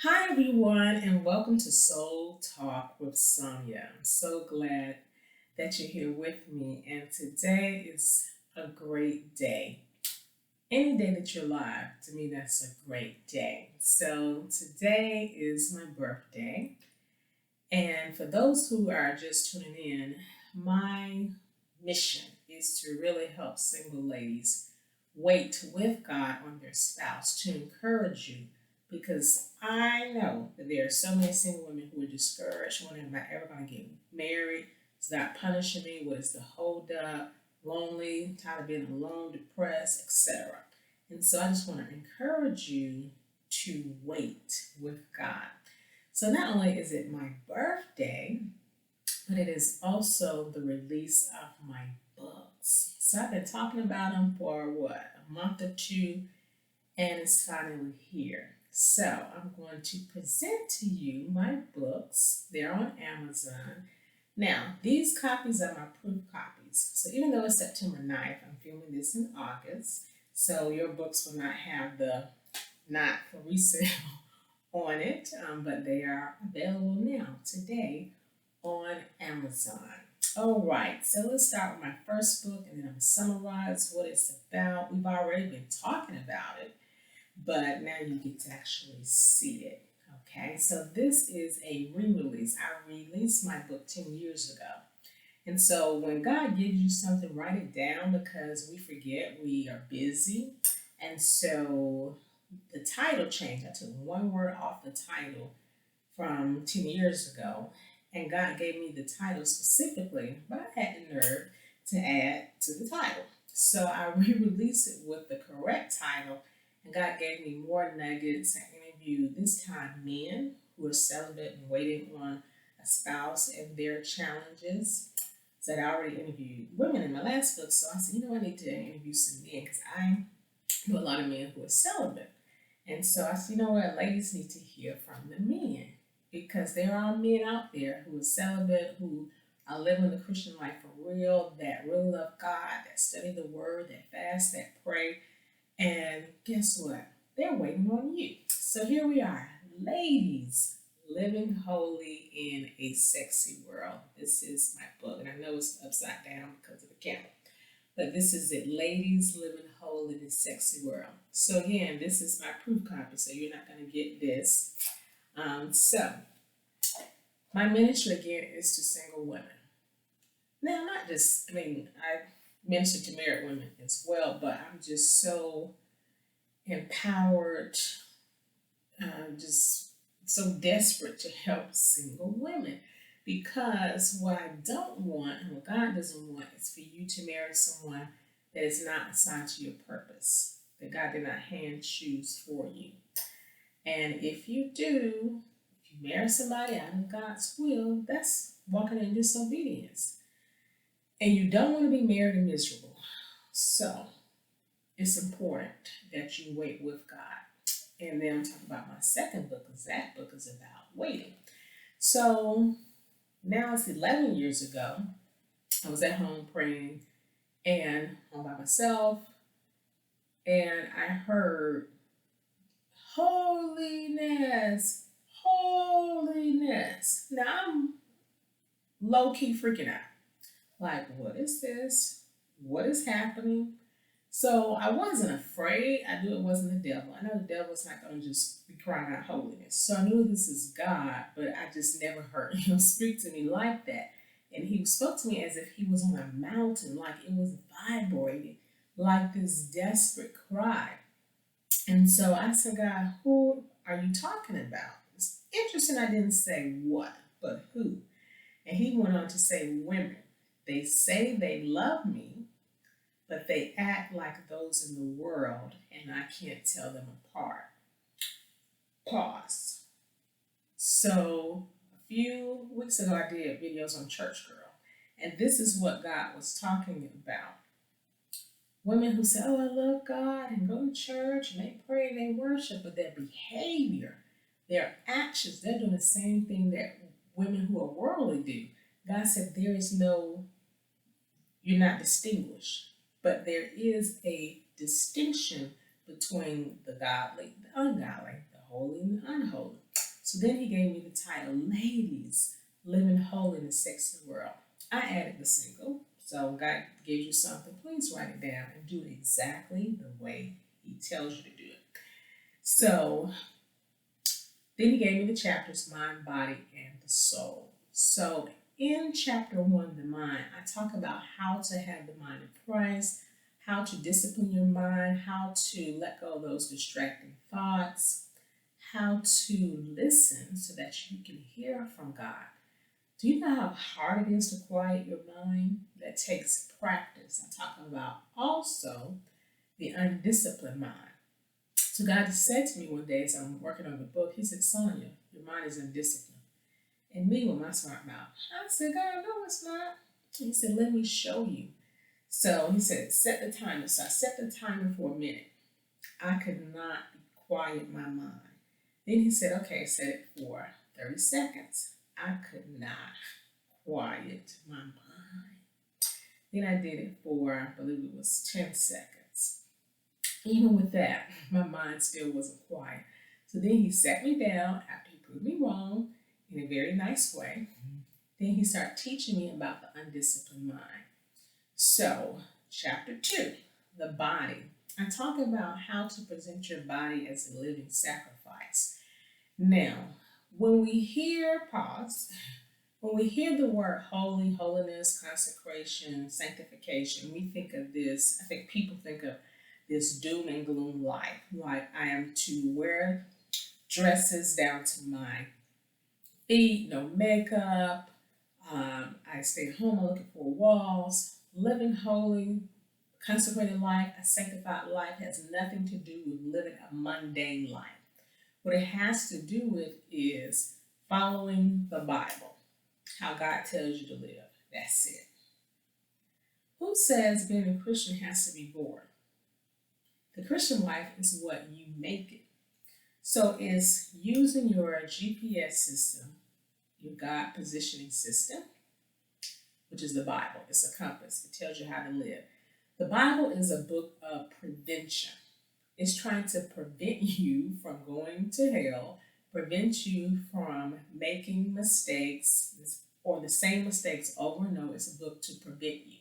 Hi, everyone, and welcome to Soul Talk with Sonia. I'm so glad that you're here with me, and today is a great day. Any day that you're alive, to me, that's a great day. So, today is my birthday, and for those who are just tuning in, my mission is to really help single ladies wait with God on their spouse to encourage you because I know that there are so many single women who are discouraged, wondering, am I ever going to get married? Is that punishing me? What is the hold up? Lonely, tired of being alone, depressed, etc. And so I just want to encourage you to wait with God. So not only is it my birthday, but it is also the release of my books. So I've been talking about them for what, a month or two, and it's finally here. So I'm going to present to you my books. They're on Amazon. Now, these copies are my proof copies. So even though it's September 9th, I'm filming this in August. So your books will not have the not for resale on it, but they are available now today on Amazon. All right, so let's start with my first book and then I'm going to summarize what it's about. We've already been talking about it, but now you get to actually see it. Okay, so this is a re release. I released my book 10 years ago. And so when God gives you something, write it down because we forget, we are busy. And so the title changed. I took one word off the title from 10 years ago, and God gave me the title specifically, but I had the nerve to add to the title. So I re released it with the correct title, and God gave me more nuggets. I interviewed this time men who are celibate and waiting on a spouse and their challenges. So I already interviewed women in my last book, so I said, I need to interview some men because I know a lot of men who are celibate. And so I said, what, ladies need to hear from the men because there are men out there who are celibate, who are living the Christian life for real, that really love God, that study the word, that fast, that pray. And guess what? They're waiting on you. So here we are, ladies living holy in a sexy world. This is my book, and I know it's upside down because of the camera. But this is it, ladies living whole in this sexy world. So again, this is my proof copy, so you're not going to get this. So my ministry again is to single women. Now, not just, I minister to married women as well, but I'm just so empowered, just so desperate to help single women. Because what I don't want and what God doesn't want is for you to marry someone that is not assigned to your purpose, that God did not hand choose for you. And if you do, if you marry somebody out of God's will, that's walking in disobedience. And you don't want to be married and miserable. So it's important that you wait with God. And then I'm talking about my second book, because that book is about waiting. So now it's 11 years ago. I was at home praying and all by myself, and I heard holiness, holiness. Now I'm low key freaking out. Like, what is this? What is happening? So I wasn't afraid. I knew it wasn't the devil. I know the devil's not going to just be crying out holiness. So I knew this is God, but I just never heard him speak to me like that. And he spoke to me as if he was on a mountain, like it was vibrating, like this desperate cry. And so I said, God, who are you talking about? It's interesting I didn't say what, but who. And he went on to say, women. They say they love me, but they act like those in the world, and I can't tell them apart. Pause. So, a few weeks ago, I did videos on Church Girl, and this is what God was talking about. Women who say, oh, I love God, and go to church, and they pray, and they worship, but their behavior, their actions, they're doing the same thing that women who are worldly do. God said, there is no, you're not distinguished. But there is a distinction between the godly, the ungodly, the holy, and the unholy. So then he gave me the title, Ladies Living Holy in a Sexy World. I added the single. So God gives you something, please write it down and do it exactly the way he tells you to do it. So then he gave me the chapters, mind, body, and the soul. So in chapter one, the mind, I talk about how to have the mind of Christ, how to discipline your mind, how to let go of those distracting thoughts, how to listen so that you can hear from God. Do you know how hard it is to quiet your mind? That takes practice. I'm talking about also the undisciplined mind. So God said to me one day as I'm working on the book, he said, Sonia, your mind is undisciplined. And me with my smart mouth, I said, God, no, it's not. He said, let me show you. So he said, set the timer. So I set the timer for a minute. I could not quiet my mind. Then he said, okay, set it for 30 seconds. I could not quiet my mind. Then I did it for, I believe it was 10 seconds. Even with that, my mind still wasn't quiet. So then he sat me down after he proved me wrong in a very nice way. Then he started teaching me about the undisciplined mind. So, chapter 2, the body. I talk about how to present your body as a living sacrifice. Now, when we hear when we hear the word holy, holiness, consecration, sanctification, we think of this, I think people think of this doom and gloom life. Like I am to wear dresses down to my feet, no makeup. I stay at home, I'm looking for walls. Living holy, consecrated life, a sanctified life has nothing to do with living a mundane life. What it has to do with is following the Bible, how God tells you to live. That's it. Who says being a Christian has to be boring? The Christian life is what you make it. So it's using your GPS system, your God positioning system, which is the Bible. It's a compass. It tells you how to live. The Bible is a book of prevention. It's trying to prevent you from going to hell, prevent you from making mistakes or the same mistakes over and over. It's a book to prevent you.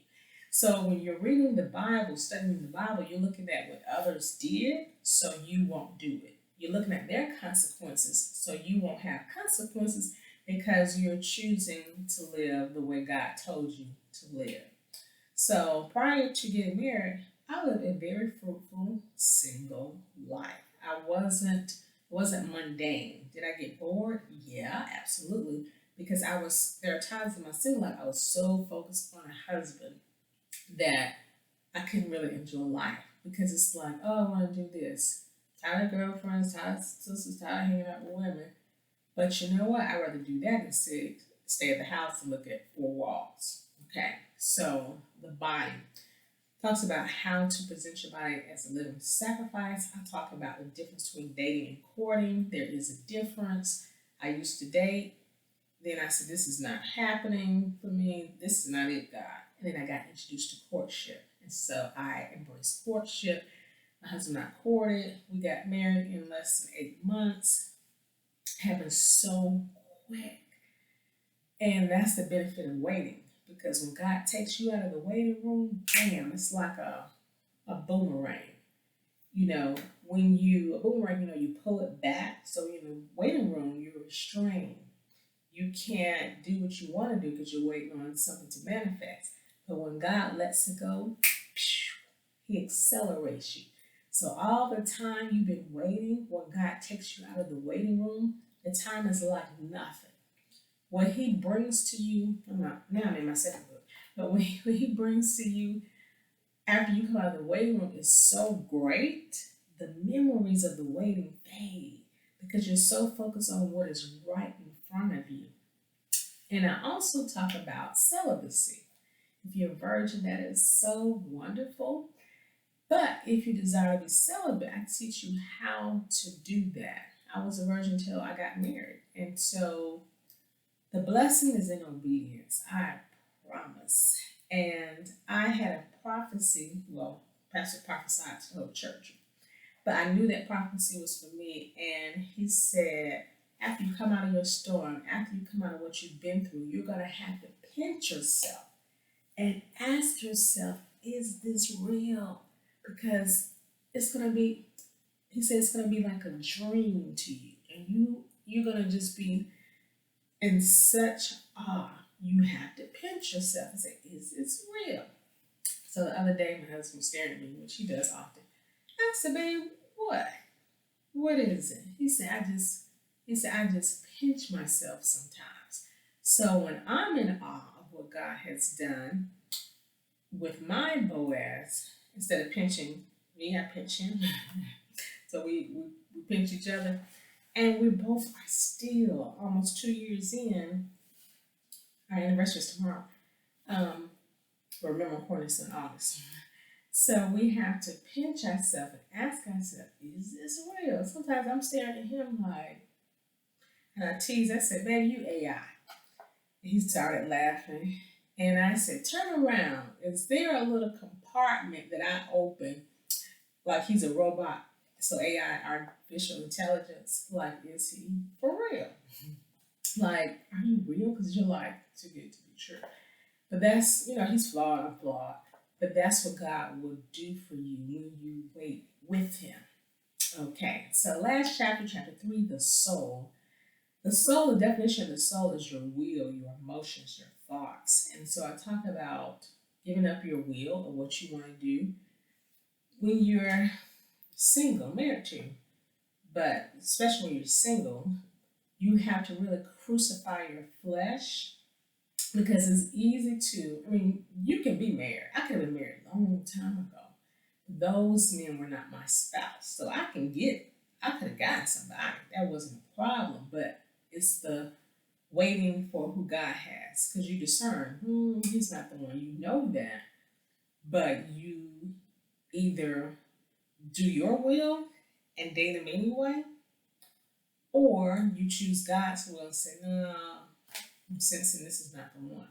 So when you're reading the Bible, studying the Bible, you're looking at what others did so you won't do it. You're looking at their consequences so you won't have consequences because you're choosing to live the way God told you to live. So prior to getting married, I lived a very fruitful single life. I wasn't mundane. Did I get bored? Yeah, absolutely. Because there are times in my single life I was so focused on a husband that I couldn't really enjoy life because it's like, oh, I want to do this. Tired of girlfriends, tired of sisters, tired of hanging out with women. But you know what? I'd rather do that than stay at the house and look at four walls. Okay, so the body talks about how to present your body as a living sacrifice. I talk about the difference between dating and courting. There is a difference. I used to date, then I said, this is not happening for me. This is not it, God. And then I got introduced to courtship. And so I embraced courtship. My husband and I courted. We got married in less than 8 months. Happened so quick. And that's the benefit of waiting. Because when God takes you out of the waiting room, bam, it's like a boomerang. A boomerang, you pull it back. So in the waiting room, you're restrained. You can't do what you want to do because you're waiting on something to manifest. But when God lets it go, he accelerates you. So all the time you've been waiting, when God takes you out of the waiting room, the time is like nothing. What he brings to you, now I'm in my second book, but when he brings to you after you come out of the waiting room is so great, the memories of the waiting fade because you're so focused on what is right in front of you. And I also talk about celibacy. If you're a virgin, that is so wonderful. But if you desire to be celibate, I teach you how to do that. I was a virgin until I got married. And so the blessing is in obedience. I promise. And I had a prophecy. Well, Pastor prophesied to the whole church. But I knew that prophecy was for me. And he said, after you come out of your storm, after you come out of what you've been through, you're going to have to pinch yourself and ask yourself, is this real? Because it's going to be, he said, it's going to be like a dream to you. And you're going to just be in such awe. You have to pinch yourself and say, is this real? So the other day, my husband was staring at me, which he does often. I said, babe, what? What is it? I just pinch myself sometimes. So when I'm in awe of what God has done with my Boaz, instead of pinching me, I pinch him. So we pinch each other. And we both are still almost 2 years in. Our anniversary is tomorrow. Remember, I'm recording this in August. So we have to pinch ourselves and ask ourselves, is this real? Sometimes I'm staring at him like, and I tease, I said, baby, you AI. He started laughing. And I said, turn around. Is there a little compartment that I open like he's a robot? So AI, artificial intelligence, like, is he for real? Like, are you real? Because you're like, too good to be true. But that's, he's flawed, I'm flawed. But that's what God will do for you when you wait with him. Okay, so last chapter, chapter 3, the soul. The soul, the definition of the soul is your will, your emotions, your thoughts. And so I talk about giving up your will of what you want to do when you're single, married to, but especially when you're single, you have to really crucify your flesh because it's easy to, you can be married. I could have been married a long time ago. Those men were not my spouse. So I could have gotten somebody. That wasn't a problem. But it's the waiting for who God has. Because you discern, he's not the one. You know that. But you either do your will and date him anyway, or you choose God's will and say, no, I'm sensing this is not the one.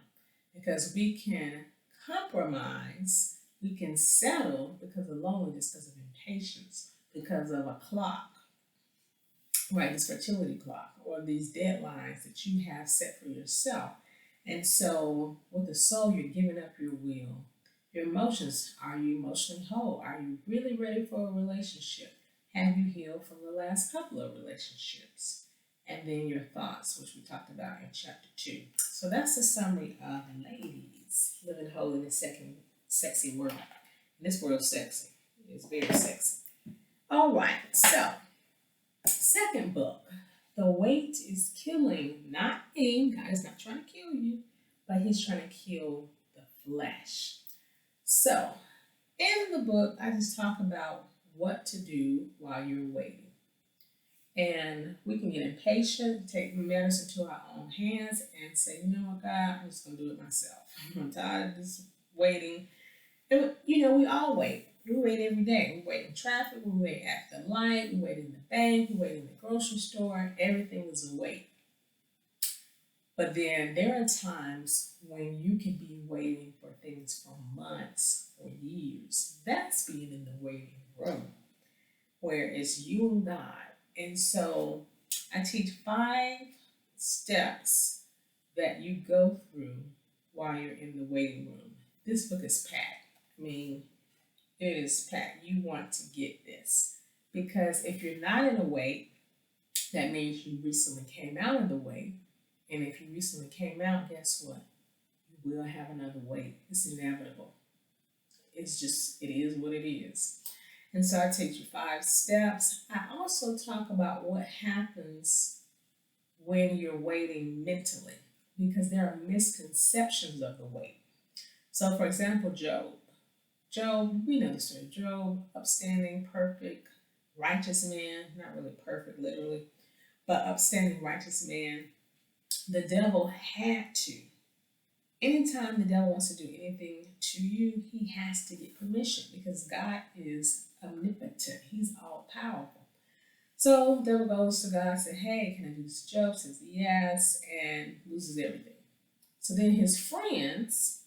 Because we can compromise, we can settle because of loneliness, because of impatience, because of a clock, right? This fertility clock, or these deadlines that you have set for yourself. And so with the soul, you're giving up your will. Your emotions, are you emotionally whole? Are you really ready for a relationship? Have you healed from the last couple of relationships? And then your thoughts, which we talked about in chapter 2. So that's the summary of ladies living whole in a sexy world. And this world's sexy. It's very sexy. All right, so second book. The weight is killing, not me. God is not trying to kill you, but he's trying to kill the flesh. So in the book, I just talk about what to do while you're waiting. And we can get impatient, take matters into our own hands, and say, you know what, God, I'm just going to do it myself. I'm tired of this waiting. And, we all wait. We wait every day. We wait in traffic, we wait at the light, we wait in the bank, we wait in the grocery store. Everything is a wait. But then there are times when you can be waiting for things for months or years. That's being in the waiting room, where it's you and God. And so I teach 5 steps that you go through while you're in the waiting room. This book is packed. It is packed. You want to get this. Because if you're not in a wait, that means you recently came out of the wait. And if you recently came out, guess what? You will have another wait. It's inevitable. It is what it is. And so I teach you 5 steps. I also talk about what happens when you're waiting mentally, because there are misconceptions of the wait. So for example, Job, we know the story. Job, upstanding, perfect, righteous man, not really perfect literally, but upstanding, righteous man. The devil had to. Anytime the devil wants to do anything to you, he has to get permission because God is omnipotent. He's all powerful. So the devil goes to God and says, hey, can I do this to Job? Says yes, and loses everything. So then his friends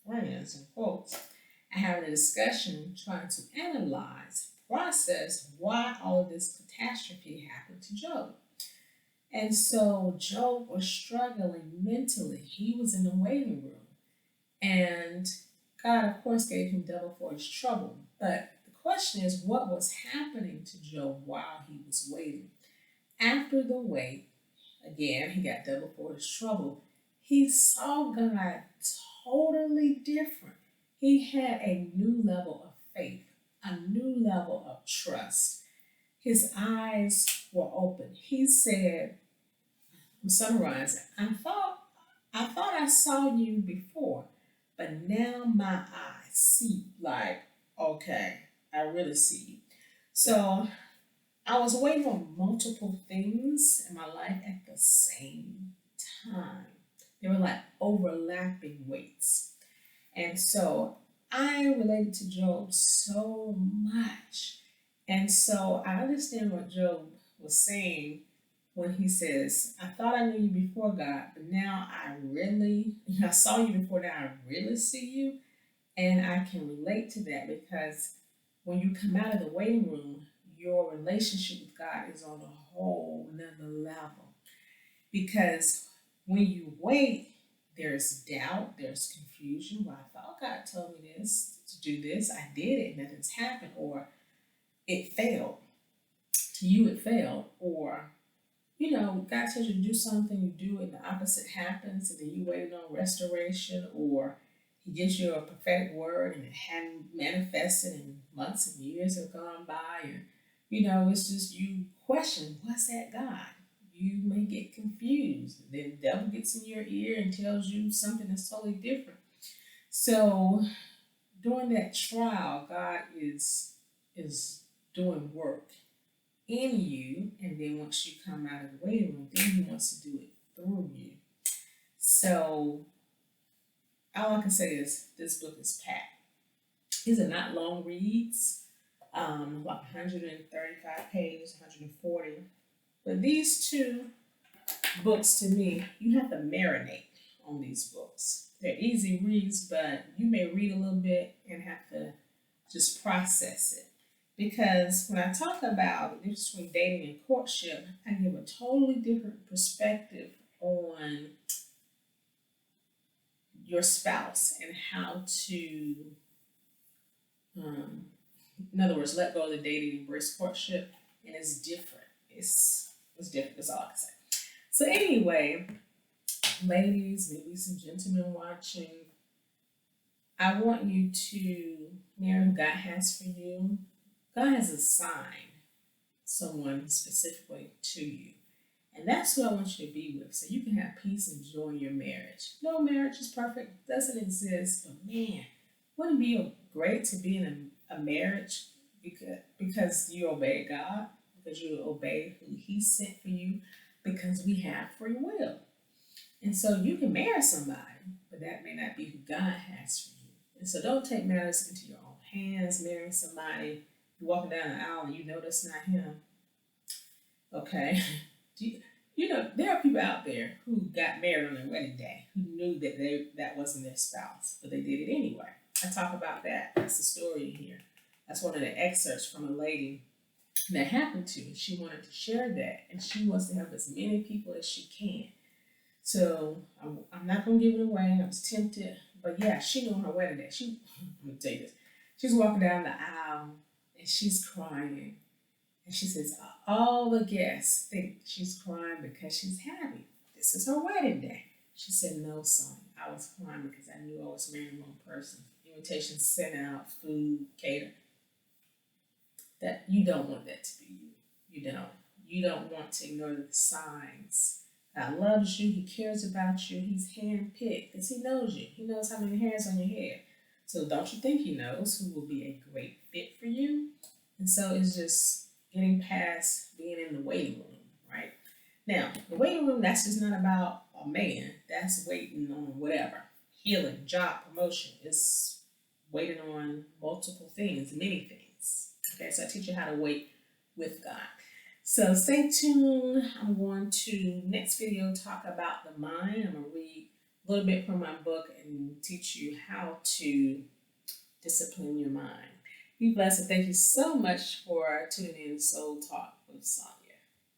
in quotes, are having a discussion trying to analyze, process why all of this catastrophe happened to Job. And so Job was struggling mentally. He was in the waiting room. And God, of course, gave him double for his trouble. But the question is, what was happening to Job while he was waiting? After the wait, again, he got double for his trouble. He saw God totally different. He had a new level of faith, a new level of trust. His eyes were open. He said, summarize, I thought I saw you before, but now my eyes see like, okay, I really see you. So I was waiting on multiple things in my life at the same time. They were like overlapping weights. And so I related to Job so much. And so I understand what Job was saying when he says, I thought I knew you before, God, but now I saw you before, now I really see you. And I can relate to that because when you come out of the waiting room, your relationship with God is on a whole nother level. Because when you wait, there's doubt, there's confusion. Well, I thought God told me this to do this. I did it, nothing's happened, or it failed. To you, it failed, or God tells you to do something, you do it, and the opposite happens, and then you waited on restoration, or He gives you a prophetic word and it hadn't manifested, and months and years have gone by, and it's just you question, what's that God? You may get confused. Then the devil gets in your ear and tells you something that's totally different. So during that trial, God is doing work in you, and then once you come out of the waiting room, then He wants to do it through you. So all I can say is this book is packed. These are not long reads, like 135 pages, 140. But these two books, to me, you have to marinate on these books. They're easy reads, but you may read a little bit and have to just process it. Because when I talk about the difference between dating and courtship, I give a totally different perspective on your spouse and how to, in other words, let go of the dating, embrace courtship, and it's different. It's different. That's all I can say. So anyway, ladies, maybe some gentlemen watching, I want you to know who God has for you. God has assigned someone specifically to you. And that's who I want you to be with, so you can have peace and joy in your marriage. No marriage is perfect, doesn't exist, but man, wouldn't it be great to be in a marriage because you obey God, because you obey who He sent for you, because we have free will. And so you can marry somebody, but that may not be who God has for you. And so don't take matters into your own hands, marrying somebody, you're walking down the aisle and you know that's not him. Okay. There are people out there who got married on their wedding day who knew that wasn't their spouse, but they did it anyway. I talk about that. That's the story here. That's one of the excerpts from a lady that happened to. She wanted to share that, and she wants to help as many people as she can. So I'm not gonna give it away. I was tempted, but yeah, she knew on her wedding day. I'm gonna tell you this. She's walking down the aisle and she's crying. And she says, all the guests think she's crying because she's happy. This is her wedding day. She said, no, son. I was crying because I knew I was marrying the wrong person. Invitations sent out, food, cater. That you don't want that to be you. You don't. You don't want to ignore the signs. God loves you. He cares about you. He's handpicked because He knows you. He knows how many hairs on your head. So don't you think He knows who will be a great fit for you? And so it's just getting past being in the waiting room, right? Now, the waiting room, that's just not about a man. That's waiting on whatever. Healing, job, promotion. It's waiting on multiple things, many things. Okay, so I teach you how to wait with God. So stay tuned. I'm going to, next video, talk about the mind. I'm going to read a little bit from my book and teach you how to discipline your mind. Be blessed, and thank you so much for tuning in to Soul Talk with Sonia.